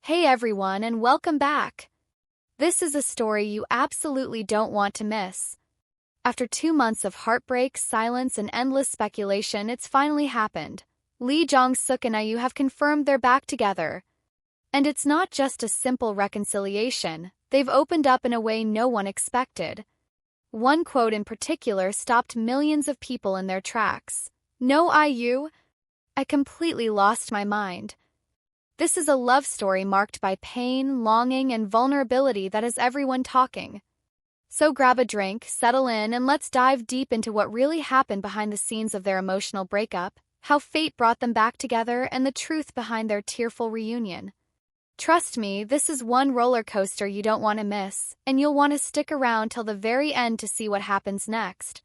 Hey everyone, and welcome back. This is a story you absolutely don't want to miss. After 2 months of heartbreak, silence, and endless speculation, it's finally happened. Lee Jong Suk and IU have confirmed they're back together. And it's not just a simple reconciliation, they've opened up in a way no one expected. One quote in particular stopped millions of people in their tracks. "No IU? I completely lost my mind." This is a love story marked by pain, longing, and vulnerability that has everyone talking. So grab a drink, settle in, and let's dive deep into what really happened behind the scenes of their emotional breakup, how fate brought them back together, and the truth behind their tearful reunion. Trust me, this is one roller coaster you don't want to miss, and you'll want to stick around till the very end to see what happens next.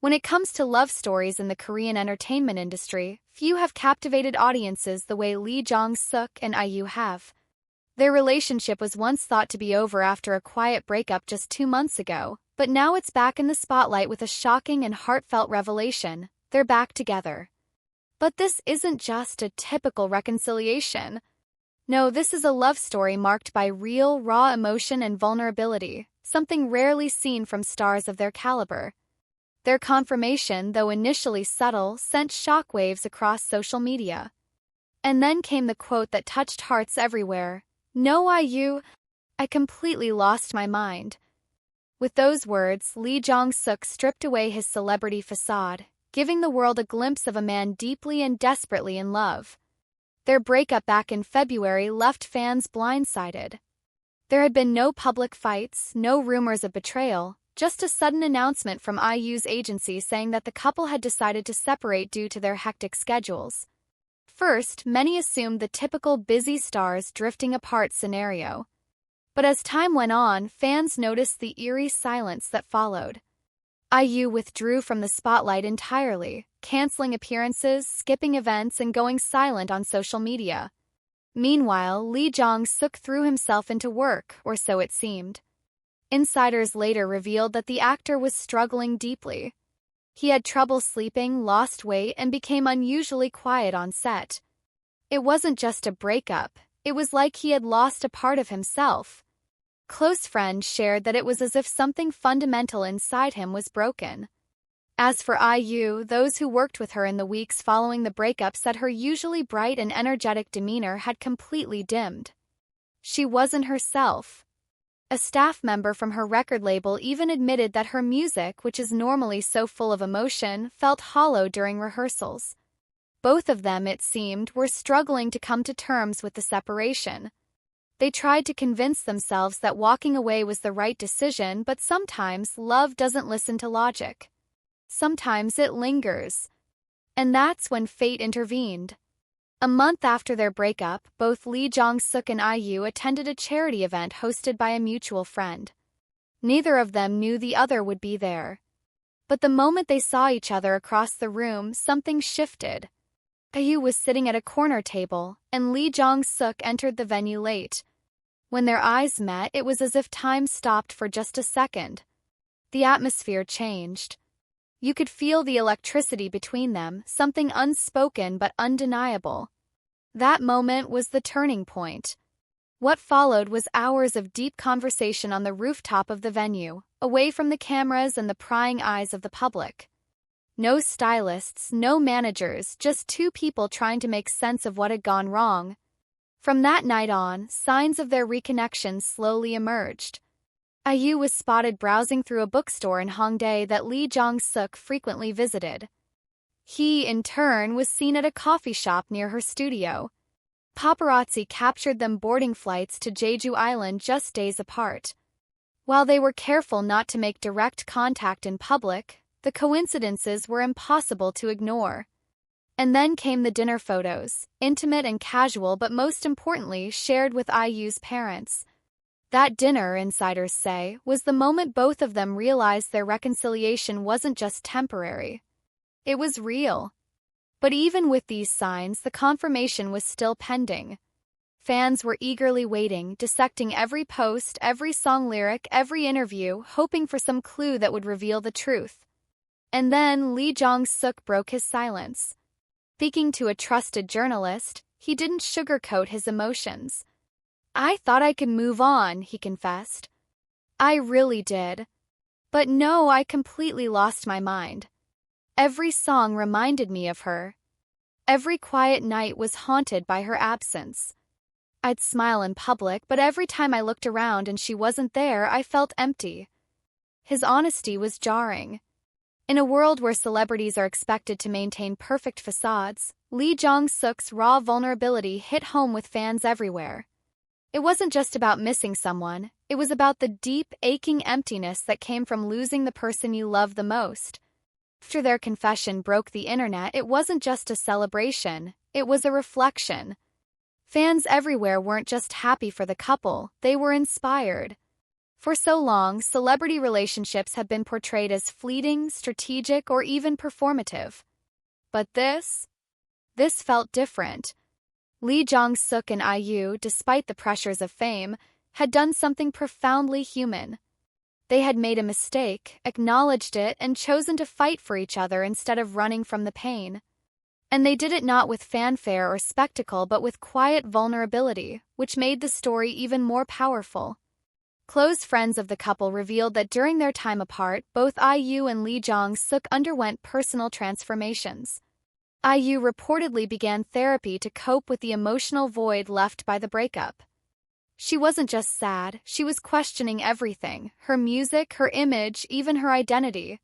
When it comes to love stories in the Korean entertainment industry, few have captivated audiences the way Lee Jong Suk and IU have. Their relationship was once thought to be over after a quiet breakup just 2 months ago, but now it's back in the spotlight with a shocking and heartfelt revelation: they're back together. But this isn't just a typical reconciliation. No, this is a love story marked by real, raw emotion and vulnerability, something rarely seen from stars of their caliber. Their confirmation, though initially subtle, sent shockwaves across social media. And then came the quote that touched hearts everywhere: "No IU? I completely lost my mind." With those words, Lee Jong Suk stripped away his celebrity facade, giving the world a glimpse of a man deeply and desperately in love. Their breakup back in February left fans blindsided. There had been no public fights, no rumors of betrayal, just a sudden announcement from IU's agency saying that the couple had decided to separate due to their hectic schedules. First, many assumed the typical busy stars drifting apart scenario. But as time went on, fans noticed the eerie silence that followed. IU withdrew from the spotlight entirely, canceling appearances, skipping events, and going silent on social media. Meanwhile, Lee Jong Suk threw himself into work, or so it seemed. Insiders later revealed that the actor was struggling deeply. He had trouble sleeping, lost weight, and became unusually quiet on set. It wasn't just a breakup, it was like he had lost a part of himself. Close friends shared that it was as if something fundamental inside him was broken. As for IU, those who worked with her in the weeks following the breakup said her usually bright and energetic demeanor had completely dimmed. She wasn't herself. A staff member from her record label even admitted that her music, which is normally so full of emotion, felt hollow during rehearsals. Both of them, it seemed, were struggling to come to terms with the separation. They tried to convince themselves that walking away was the right decision, but sometimes love doesn't listen to logic. Sometimes it lingers. And that's when fate intervened. A month after their breakup, both Lee Jong Suk and IU attended a charity event hosted by a mutual friend. Neither of them knew the other would be there. But the moment they saw each other across the room, something shifted. IU was sitting at a corner table, and Lee Jong Suk entered the venue late. When their eyes met, it was as if time stopped for just a second. The atmosphere changed. You could feel the electricity between them, something unspoken but undeniable. That moment was the turning point. What followed was hours of deep conversation on the rooftop of the venue, away from the cameras and the prying eyes of the public. No stylists, no managers, just two people trying to make sense of what had gone wrong. From that night on, signs of their reconnection slowly emerged. IU was spotted browsing through a bookstore in Hongdae that Lee Jong Suk frequently visited. He, in turn, was seen at a coffee shop near her studio. Paparazzi captured them boarding flights to Jeju Island just days apart. While they were careful not to make direct contact in public, the coincidences were impossible to ignore. And then came the dinner photos, intimate and casual, but most importantly, shared with IU's parents. That dinner, insiders say, was the moment both of them realized their reconciliation wasn't just temporary. It was real. But even with these signs, the confirmation was still pending. Fans were eagerly waiting, dissecting every post, every song lyric, every interview, hoping for some clue that would reveal the truth. And then Lee Jong Suk broke his silence. Speaking to a trusted journalist, he didn't sugarcoat his emotions. I thought I could move on, he confessed. I really did. But no, I completely lost my mind. Every song reminded me of her. Every quiet night was haunted by her absence. I'd smile in public, but every time I looked around and she wasn't there, I felt empty. His honesty was jarring. In a world where celebrities are expected to maintain perfect facades, Lee Jong Suk's raw vulnerability hit home with fans everywhere. It wasn't just about missing someone, it was about the deep, aching emptiness that came from losing the person you love the most. After their confession broke the internet, it wasn't just a celebration, it was a reflection. Fans everywhere weren't just happy for the couple, they were inspired. For so long, celebrity relationships have been portrayed as fleeting, strategic, or even performative. But this felt different. Lee Jong Suk and IU, despite the pressures of fame, had done something profoundly human. They had made a mistake, acknowledged it, and chosen to fight for each other instead of running from the pain. And they did it not with fanfare or spectacle but with quiet vulnerability, which made the story even more powerful. Close friends of the couple revealed that during their time apart, both IU and Lee Jong Suk underwent personal transformations. IU reportedly began therapy to cope with the emotional void left by the breakup. She wasn't just sad, she was questioning everything, her music, her image, even her identity.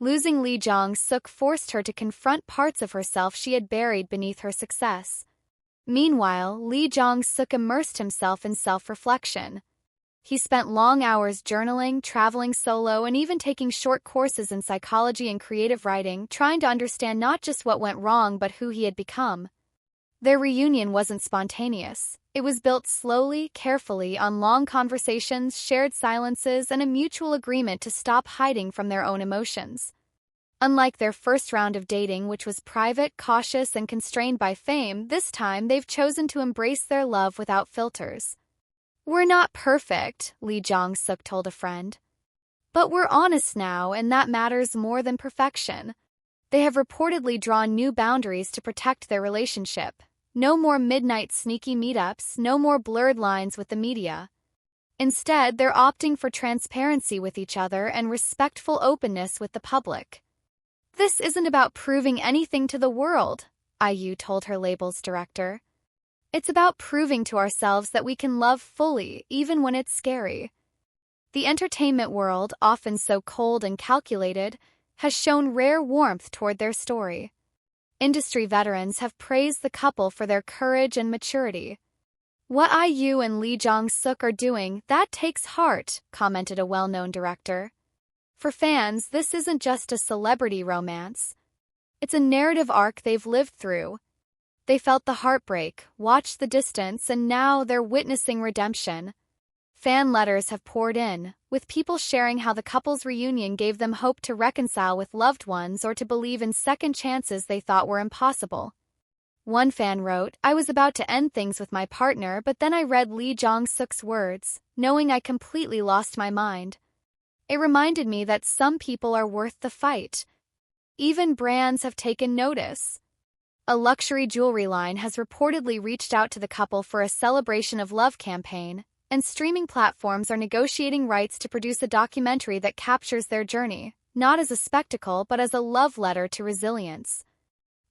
Losing Lee Jong Suk forced her to confront parts of herself she had buried beneath her success. Meanwhile, Lee Jong Suk immersed himself in self-reflection. He spent long hours journaling, traveling solo, and even taking short courses in psychology and creative writing, trying to understand not just what went wrong but who he had become. Their reunion wasn't spontaneous. It was built slowly, carefully, on long conversations, shared silences, and a mutual agreement to stop hiding from their own emotions. Unlike their first round of dating, which was private, cautious, and constrained by fame, this time they've chosen to embrace their love without filters. We're not perfect, Lee Jong Suk told a friend. But we're honest now, and that matters more than perfection. They have reportedly drawn new boundaries to protect their relationship. No more midnight sneaky meetups, no more blurred lines with the media. Instead, they're opting for transparency with each other and respectful openness with the public. This isn't about proving anything to the world, IU told her label's director. It's about proving to ourselves that we can love fully, even when it's scary. The entertainment world, often so cold and calculated, has shown rare warmth toward their story. Industry veterans have praised the couple for their courage and maturity. What IU and Lee Jong Suk are doing, that takes heart, commented a well-known director. For fans, this isn't just a celebrity romance. It's a narrative arc they've lived through. They felt the heartbreak, watched the distance, and now they're witnessing redemption. Fan letters have poured in, with people sharing how the couple's reunion gave them hope to reconcile with loved ones or to believe in second chances they thought were impossible. One fan wrote, "I was about to end things with my partner, but then I read Lee Jong Suk's words, knowing I completely lost my mind. It reminded me that some people are worth the fight. Even brands have taken notice." A luxury jewelry line has reportedly reached out to the couple for a celebration of love campaign, and streaming platforms are negotiating rights to produce a documentary that captures their journey, not as a spectacle but as a love letter to resilience.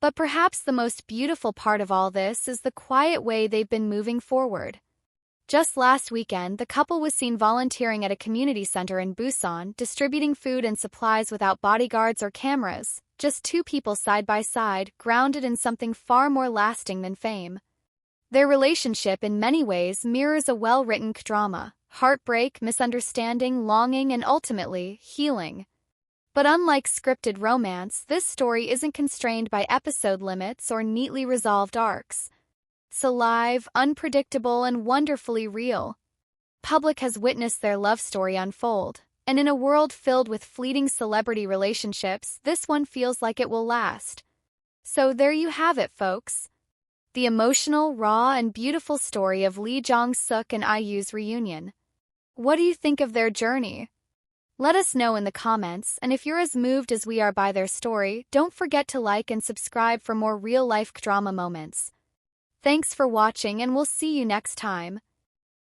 But perhaps the most beautiful part of all this is the quiet way they've been moving forward. Just last weekend, the couple was seen volunteering at a community center in Busan, distributing food and supplies without bodyguards or cameras, just two people side by side, grounded in something far more lasting than fame. Their relationship in many ways mirrors a well-written drama: heartbreak, misunderstanding, longing, and ultimately, healing. But unlike scripted romance, this story isn't constrained by episode limits or neatly resolved arcs. It's alive, unpredictable, and wonderfully real. Public has witnessed their love story unfold, and in a world filled with fleeting celebrity relationships, this one feels like it will last. So there you have it, folks. The emotional, raw, and beautiful story of Lee Jong Suk and IU's reunion. What do you think of their journey? Let us know in the comments, and if you're as moved as we are by their story, don't forget to like and subscribe for more real-life drama moments. Thanks for watching, and we'll see you next time.